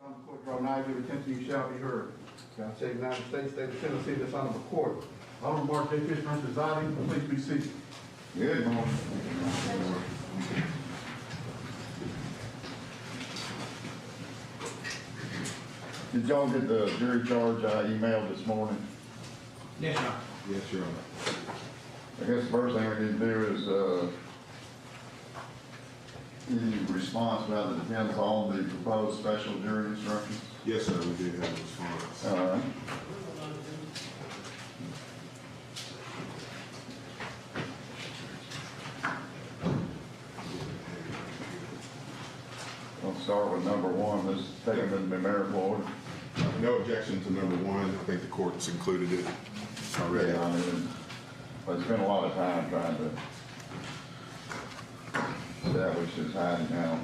On the court, draw nigh to your attention, you shall be heard. God save the United States, state of Tennessee, this honorable court. Honorable Mark J. Fishman presiding, please be seated. Good morning. Did y'all get the jury charge I emailed this morning? Yes, Your Honor. Yes, Your Honor. I guess the first thing we need to do is, any response about the depends on the proposed special jury instructions? Yes, sir, we did have a response. All right. We'll start with number one. Let's take them in numerical order. No objection to number one. I think the court's included it already. Yeah, I mean, I spent a lot of time trying to establish this hiding now.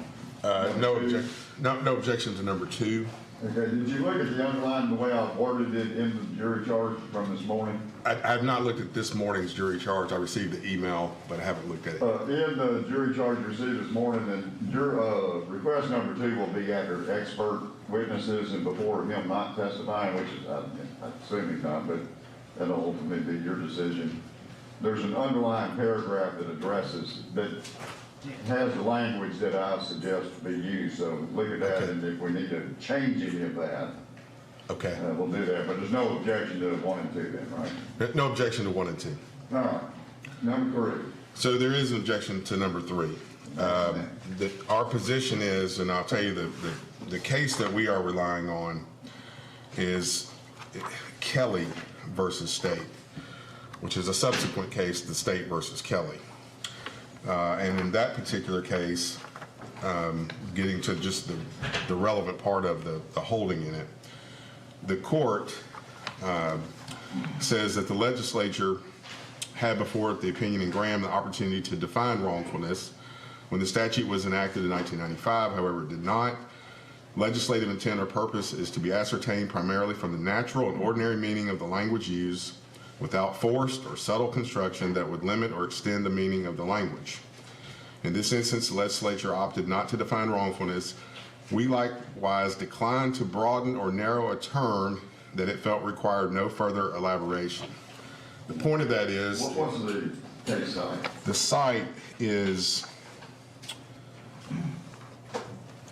No objection to number two. Okay, did you look at the underline, the way I worded it in the jury charge from this morning? I have not looked at this morning's jury charge. I received the email, but I haven't looked at it. In the jury charge received this morning, and request number two will be after expert witnesses and before him not testifying, which is, I assume he's not, but that'll ultimately be your decision. There's an underlying paragraph that addresses, that has the language that I suggest be used, so look at that, and if we need to change any of that, Okay. we'll do that, but there's no objection to one and two then, right? No objection to one and two. All right, number three. So there is an objection to number three. Our position is, and I'll tell you, the case that we are relying on is Kelly versus State, which is a subsequent case, the State versus Kelly. And in that particular case, getting to just the relevant part of the holding in it, the court says that the legislature had before it the opinion in Graham the opportunity to define wrongfulness when the statute was enacted in 1995, however it did not. Legislative intent or purpose is to be ascertained primarily from the natural and ordinary meaning of the language used without forced or subtle construction that would limit or extend the meaning of the language. In this instance, the legislature opted not to define wrongfulness. We likewise declined to broaden or narrow a term that it felt required no further elaboration. The point of that is... What's the case site? The site is...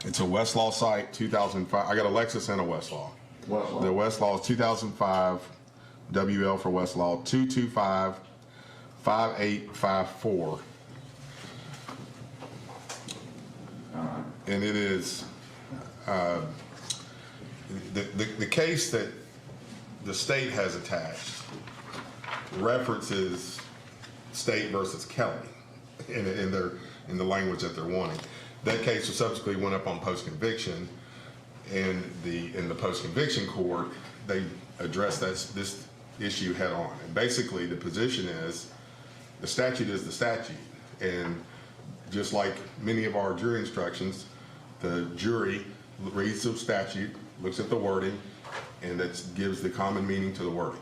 It's a Westlaw site, 2005. I got a Lexus and a Westlaw. Westlaw. The Westlaw is 2005, WL for Westlaw, 225-5854. And it is the case that the state has attached references State versus Kelly in the language that they're wanting. That case subsequently went up on post-conviction, and in the post-conviction court they addressed this issue head on. And basically the position is the statute is the statute, and just like many of our jury instructions, the jury reads the statute, looks at the wording, and that gives the common meaning to the wording.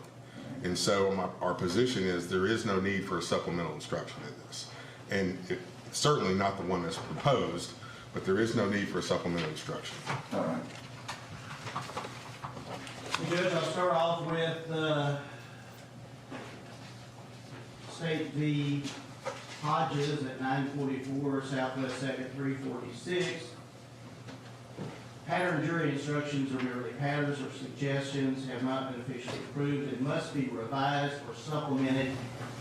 And so our position is there is no need for a supplemental instruction in this. And certainly not the one that's proposed, but there is no need for a supplemental instruction. All right. Judge, I'll start off with State v. Hodges at 944 Southwest 2nd 346. Pattern jury instructions are merely patterns or suggestions, have not been officially approved, and must be revised or supplemented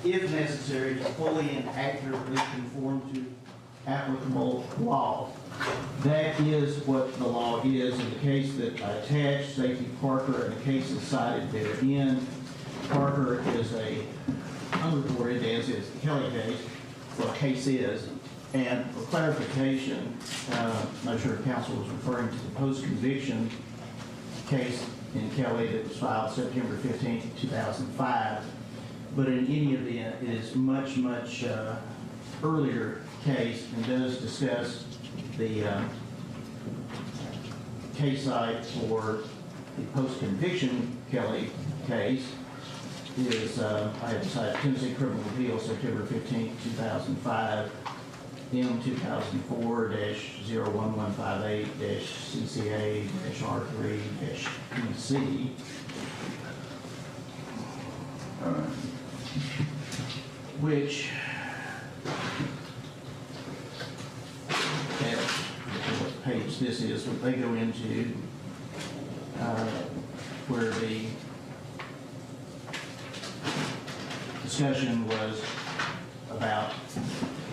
if necessary to fully and accurately conform to applicable law. That is what the law is. In the case that I attached, State v. Parker, and the cases cited therein, Parker is unreported, as is the Kelly case. What a case is. And for clarification, I'm not sure if counsel was referring to the post-conviction case in Kelly that was filed September 15, 2005. But in any event, it is much, much earlier case and does discuss the case site for the post-conviction Kelly case. Is I have decided Tennessee Criminal Appeal, September 15, 2005. M2004-01158-CCA-R3-PC, All right. which at what page this is, what they go into, where the discussion was about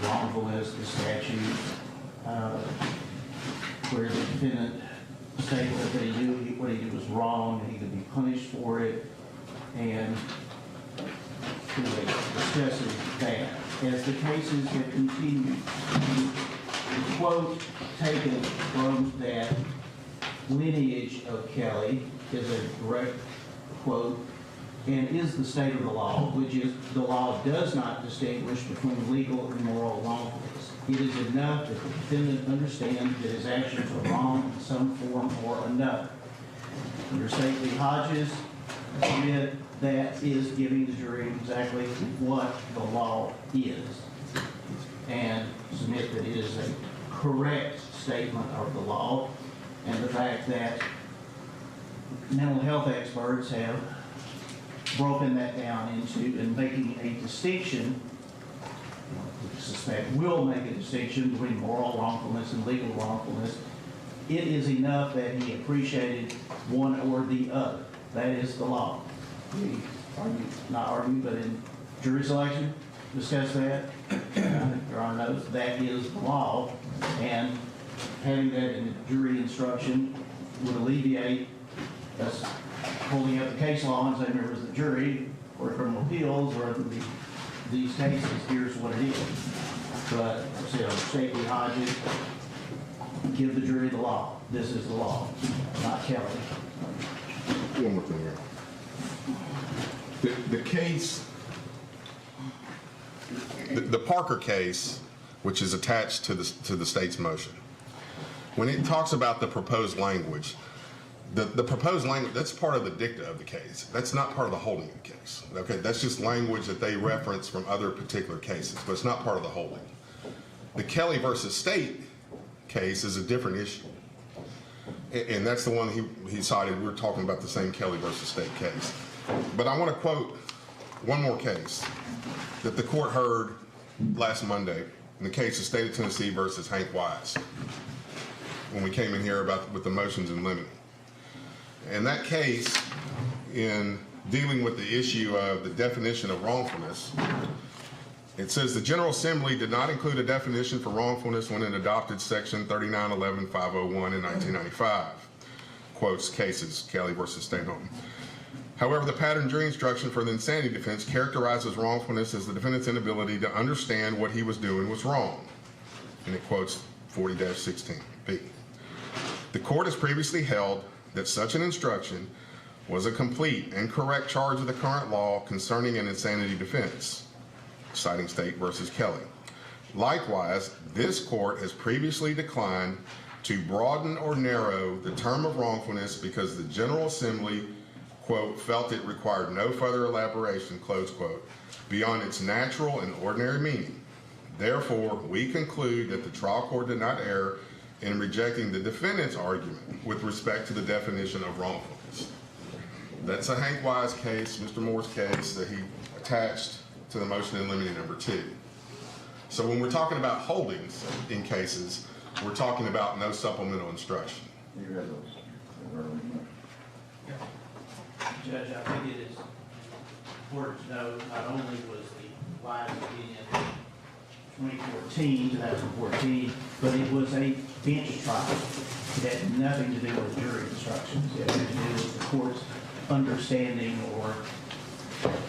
wrongfulness, the statute, where the defendant stated that he knew what he did was wrong and he could be punished for it, and he was discussing that. As the cases have continued, the quote taken from that lineage of Kelly is a direct quote, and is the state of the law, which is the law does not distinguish between legal and moral wrongfulness. It is enough that the defendant understands that his actions are wrong in some form or another. Under State v. Hodges, I submit that is giving the jury exactly what the law is, and submit that it is a correct statement of the law, and the fact that mental health experts have broken that down into and making a distinction, I suspect will make a distinction between moral wrongfulness and legal wrongfulness. It is enough that he appreciated one or the other. That is the law. We argue, not argue, but in jury selection, discuss that. There are notes. That is the law, and having that in the jury instruction would alleviate us holding up the case law and saying members of the jury or criminal appeals or these cases, here's what it is. But like I said, on State v. Hodges, give the jury the law. This is the law, not Kelly. One more thing here. The case, the Parker case, which is attached to the state's motion, when it talks about the proposed language, the proposed language, that's part of the dicta of the case. That's not part of the holding of the case. Okay, that's just language that they reference from other particular cases, but it's not part of the holding. The Kelly versus State case is a different issue. And that's the one he cited. We're talking about the same Kelly versus State case. But I want to quote one more case that the court heard last Monday in the case of State of Tennessee versus Hank Wise, when we came in here with the motions in limine. In that case, in dealing with the issue of the definition of wrongfulness, it says the General Assembly did not include a definition for wrongfulness when it adopted Section 3911-501 in 1995. Quotes cases, Kelly versus State Home. However, the pattern jury instruction for the insanity defense characterizes wrongfulness as the defendant's inability to understand what he was doing was wrong. And it quotes 40-16B. The court has previously held that such an instruction was a complete and correct charge of the current law concerning an insanity defense, citing State versus Kelly. Likewise, this court has previously declined to broaden or narrow the term of wrongfulness because the General Assembly, quote, felt it required no further elaboration, close quote, beyond its natural and ordinary meaning. Therefore, we conclude that the trial court did not err in rejecting the defendant's argument with respect to the definition of wrongfulness. That's a Hank Wise case, Mr. Moore's case, that he attached to the motion in limine number 2. So when we're talking about holdings in cases, we're talking about no supplemental instruction. You had those earlier. Judge, I think it is important to note not only was the Wise opinion 2014, but it was a bench trial. It had nothing to do with jury instructions. It had to do with the court's understanding or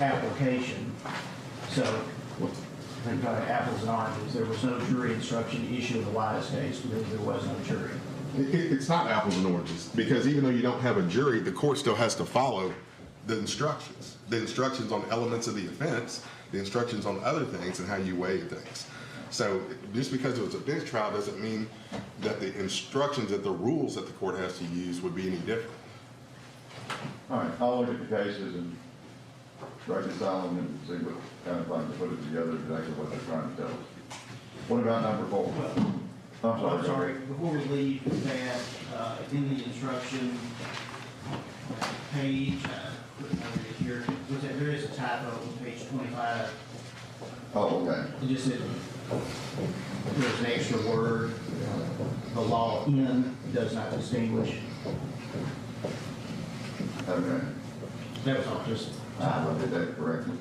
application. So, I think apples and oranges. There was no jury instruction issue in the Wise case because there was no jury. It's not apples and oranges, because even though you don't have a jury, the court still has to follow the instructions on elements of the offense, the instructions on other things, and how you weigh things. So just because it was a bench trial doesn't mean that the instructions, that the rules that the court has to use would be any different. All right, I'll look at the cases and reconcile them and see what kind of thing to put it together, exactly what they're trying to tell us. What about number 4? Well, I'm sorry. before we leave that, in the instruction page, put it over here, there is a typo on page 25. Oh, okay. It just said, there's an extra word, the law in does not distinguish. Okay. That was all, just I did that correctly.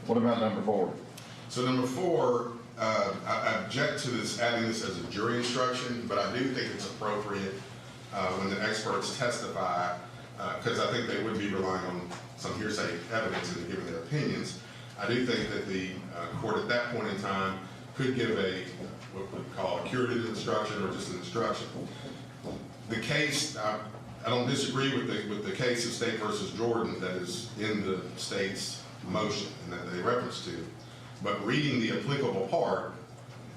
What about number 4? So number 4, I object to this, adding this as a jury instruction, but I do think it's appropriate when the experts testify, because I think they would be relying on some hearsay evidence in giving their opinions. I do think that the court at that point in time could give what we call a curative instruction or just an instruction. The case, I don't disagree with the case of State versus Jordan that is in the state's motion and that they reference to. But reading the applicable part,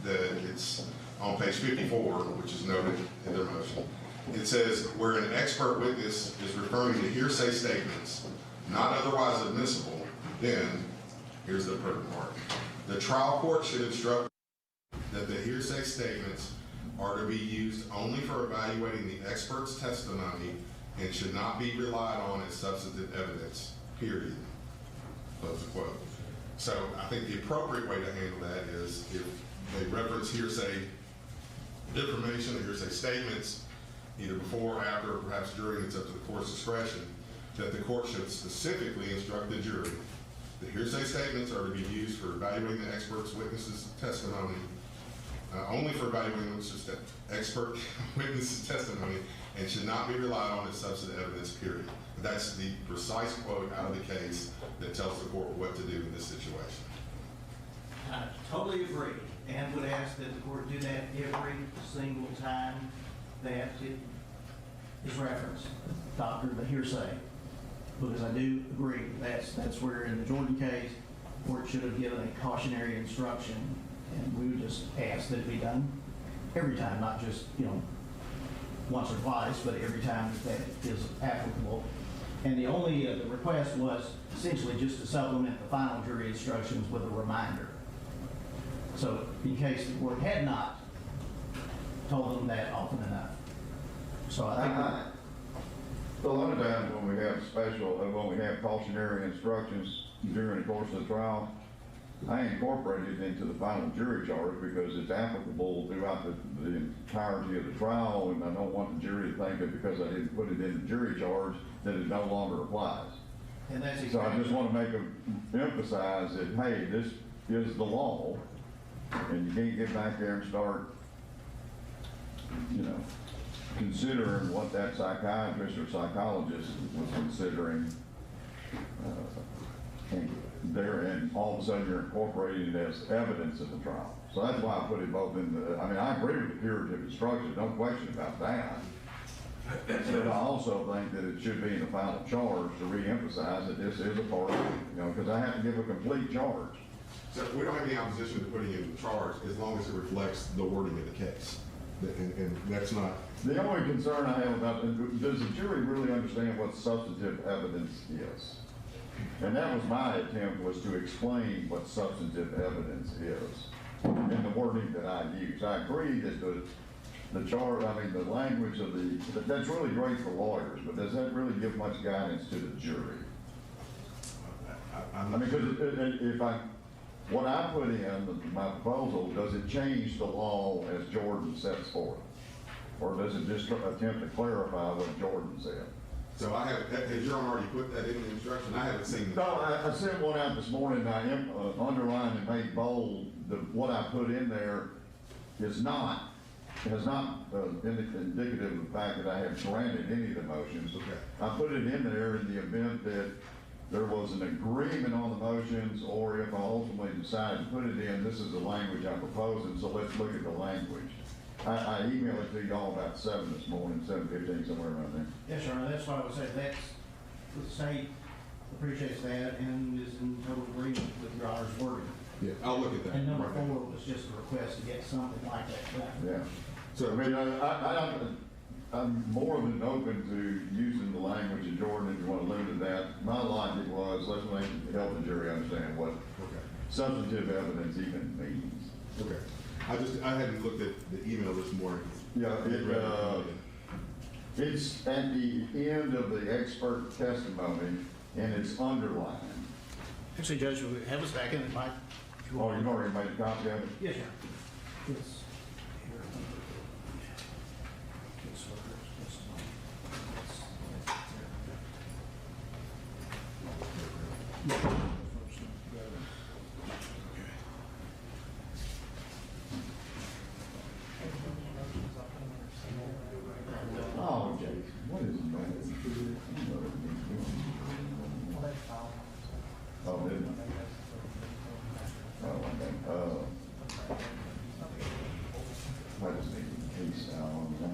that it's on page 54, which is noted in their motion, it says, where an expert witness is referring to hearsay statements not otherwise admissible, then, here's the pertinent part, the trial court should instruct that the hearsay statements are to be used only for evaluating the expert's testimony and should not be relied on as substantive evidence, period. Close the quote. So I think the appropriate way to handle that is if they reference hearsay information or hearsay statements, either before, after, or perhaps during, it's up to the court's discretion, that the court should specifically instruct the jury. The hearsay statements are to be used for evaluating the expert's witness's testimony, only for evaluating the expert witness's testimony, and should not be relied on as substantive evidence, period. That's the precise quote out of the case that tells the court what to do in this situation. I totally agree, and would ask that the court do that every single time that it is referenced, doctor, the hearsay. Because I do agree, that's where in the Jordan case, the court should have given a cautionary instruction, and we would just ask that it be done every time, not just, once or twice, but every time that is applicable. And the only the request was essentially just to supplement the final jury instructions with a reminder. So in case the court had not told them that often enough. So I think A lot of times when we have cautionary instructions during the course of the trial, I incorporate it into the final jury charge because it's applicable throughout the entirety of the trial, and I don't want the jury to think that because I didn't put it in the jury charge that it no longer applies. and that's So I exactly. just want to make them emphasize that, hey, this is the law, and you can't get back there and start, considering what that psychiatrist or psychologist was considering, and all of a sudden you're incorporating it as evidence of the trial. So that's why I put it both in I agree with the curative instruction, no question about that. But I also think that it should be in the final charge to re-emphasize that this is a part of it, because I have to give a complete charge. So we don't have any opposition to putting it in the charge as long as it reflects the wording of the case. And that's not. The only concern I have about it, does the jury really understand what substantive evidence is? And that was my attempt, was to explain what substantive evidence is in the wording that I use. I agree that the language of that's really great for lawyers, but does that really give much guidance to the jury? Because what I put in my proposal, does it change the law as Jordan sets forth? Or does it just attempt to clarify what Jordan said? So has your already put that in the instruction? I haven't seen No, I sent one out this morning, I underlined and made bold, what I put in there is not indicative of the fact that I have granted any of the motions. Okay. I put it in there in the event that there was an agreement on the motions, or if I ultimately decide to put it in, this is the language I'm proposing, so let's look at the language. I emailed it to you all about 7 this morning, 7:15, somewhere around there. Yes, sir, that's why I would say the state appreciates that and is in total agreement with your honor's wording. Yeah, I'll look at that. And number 4 was just a request to get something like that done. Yeah. So, I'm more than open to using the language in Jordan if you want to limit that. My logic was, let's help the jury understand what okay. substantive evidence even means. Okay. I hadn't looked at the email this morning. Yeah, it's at the end of the expert testimony, and it's underlined. Actually, Judge, we have a second, it might. Oh, you've already made a copy of it? Yes, sir. Yes. Here. Yes, sir. Oh, Jason, what is that? Oh, didn't I? Oh, okay. I just need a case now on that.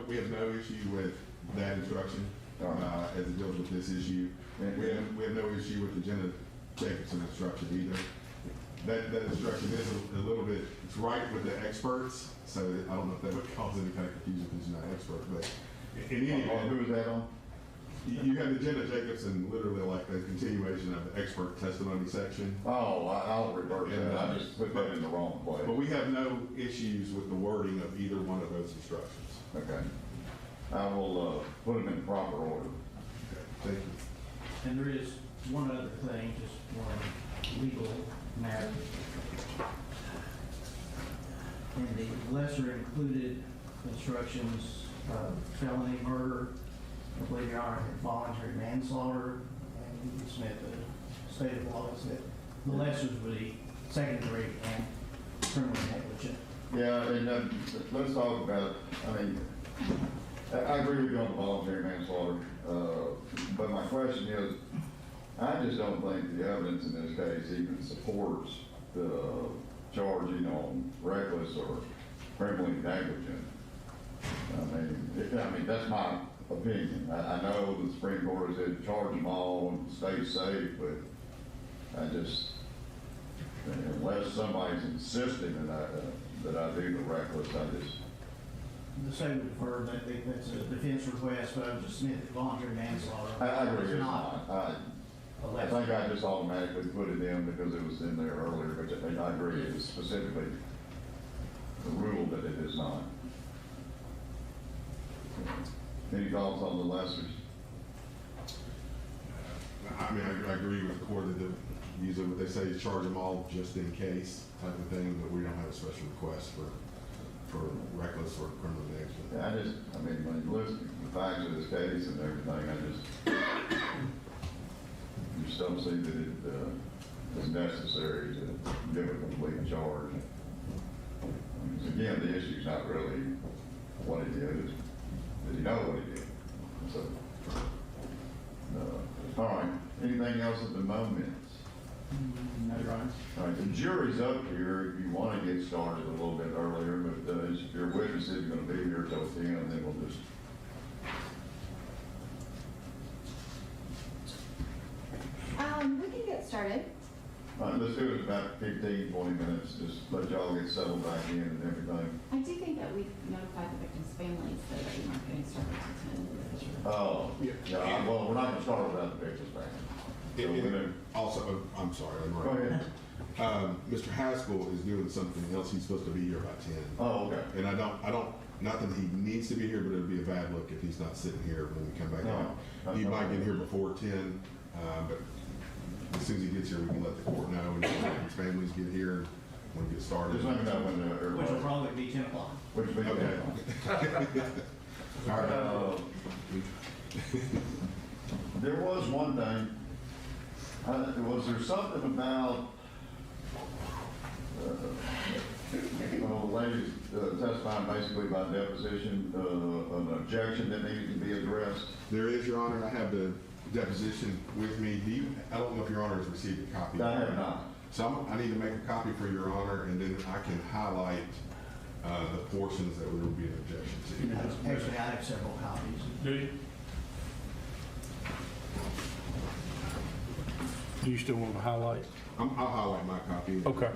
We have no issue with that instruction as it deals with this issue. We have no issue with the Jenna Jacobson instruction either. That instruction is a little bit, it's right with the experts, so I don't know if that would cause any kind of confusion because you're not an expert, but in any event. Who is that on? You have the Jenna Jacobson, literally like a continuation of the expert testimony section. Oh, I'll reverse that. I just put that in the wrong place. But we have no issues with the wording of either one of those instructions. Okay. I will put them in the proper order. Okay, thank you. And there is one other thing, just one legal matter. In the lesser included instructions, felony murder, I believe Your Honor, voluntary manslaughter, and you can submit the state of law is that the lessers would be second degree and criminal negligent. Yeah, and let's talk about, I mean, I agree with you on the voluntary manslaughter, but my question is, I just don't think the evidence in this case even supports the charging on reckless or criminally negligent. I mean, that's my opinion. I know the Supreme Court has said charge them all and stay safe, but I just, unless somebody's insisting that I do the reckless, I just. The state would defer that that's a defense request, but I would just submit that voluntary manslaughter. I agree, it's not. I think I just automatically put it in because it was in there earlier, but I agree, it's specifically the rule that it is not. Any thoughts on the lessers? I mean, I agree with the court that usually what they say is charge them all just in case type of thing, but we don't have a special request for reckless or criminal negligence. Yeah, I mean, when you listen to the facts of this case and everything, you just don't see that it is necessary to give a complete charge. Again, the issue's not really what he did, it's did he know what he did? So, all right, anything else at the moment? No, Your Honor. All right, the jury's up here if you want to get started a little bit earlier, but your witness is going to be here till 10, and then we'll just. We can get started. All right, let's do it in about 15, 20 minutes, just let y'all get settled back in and everything. I do think that we notified the victims' families so that we weren't getting started to 10. Oh, yeah, well, we're not going to start without the victims back. So we're gonna- Also, I'm sorry, I'm Go right. ahead. Mr. Haskell is doing something else. He's supposed to be here by 10. Oh, okay. And I don't, not that he needs to be here, but it'd be a bad look if he's not sitting here when we come back No, out. that's He all might right. get here before 10, but as soon as he gets here, we can let the court know and his families get here and when we get started. Just let me know when Which will probably be 10 o'clock. Which will be Okay. All right. There was one thing, was there something about, well, the lady testifying basically by deposition, an objection that needed to be addressed? There is, Your Honor. I have the deposition with me. I don't know if Your Honor has received a copy. I have not. So I need to make a copy for your honor, and then I can highlight the portions that there would be an objection to. Actually, I have several copies. Do you? Do you still want to highlight? I'll highlight my copy. Okay.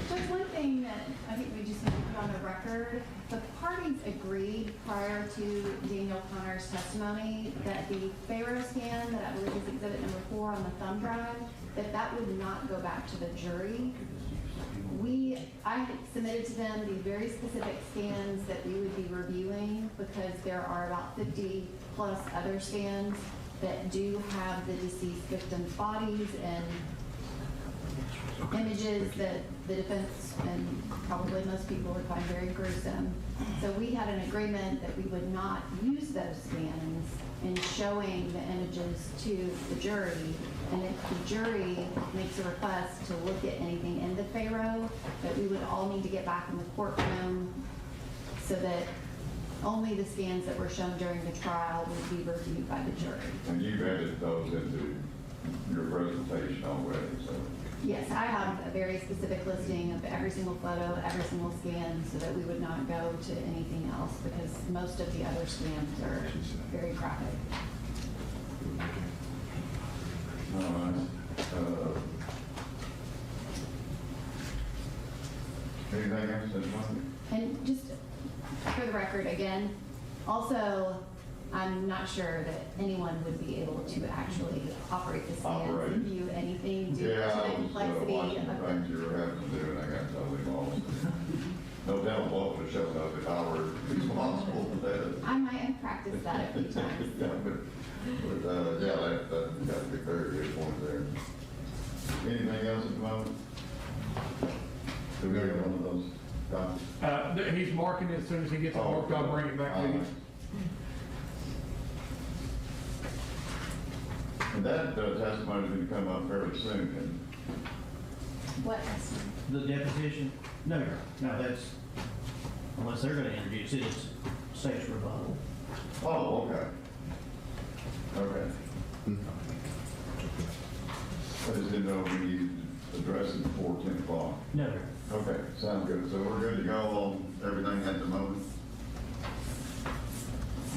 There's one thing that I think we just need to put on the record. The parties agreed prior to Daniel Connor's testimony that the Pharaoh scan that I believe is exhibit number 4 on the thumb drive, that would not go back to the jury. I submitted to them the very specific scans that we would be reviewing because there are about 50 plus other scans that do have the deceased victims' bodies and images that the defense and probably most people would find very gruesome. So we had an agreement that we would not use those scans in showing the images to the jury. And if the jury makes a request to look at anything in the Pharaoh, that we would all need to get back in the courtroom so that only the scans that were shown during the trial would be reviewed by the jury. And you've added those into your presentation already, so. Yes, I have a very specific listing of every single photo, every single scan, so that we would not go to anything else because most of the other scans are very graphic. All right. Anything else that's fine? And just for the record, again, also, I'm not sure that anyone would be able to actually operate the scans and view anything due to Yeah, the I was complexity watching of the things you were having to do, and I got totally lost. No doubt what would have shown up if I were responsible for that. I might have practiced that a few times. Yeah, that got to be very good point there. Anything else at the moment? Do we have one of those copies? He's marking it as soon as he gets it marked, I'll bring it back to you. And that testimony is going to come up fairly soon, and What estimate? The deposition? No, that's, unless they're gonna introduce it, it's state's rebuttal. oh, okay. Okay. I just didn't know if we needed to address it before 10 o'clock. No, Okay, sounds good. So we're good to go on everything at the moment?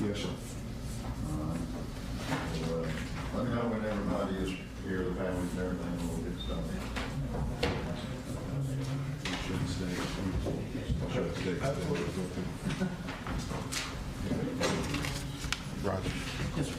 Yes, sir. So, let me know when everybody is here, the families and everything, and we'll get started. Roger. yes, sir.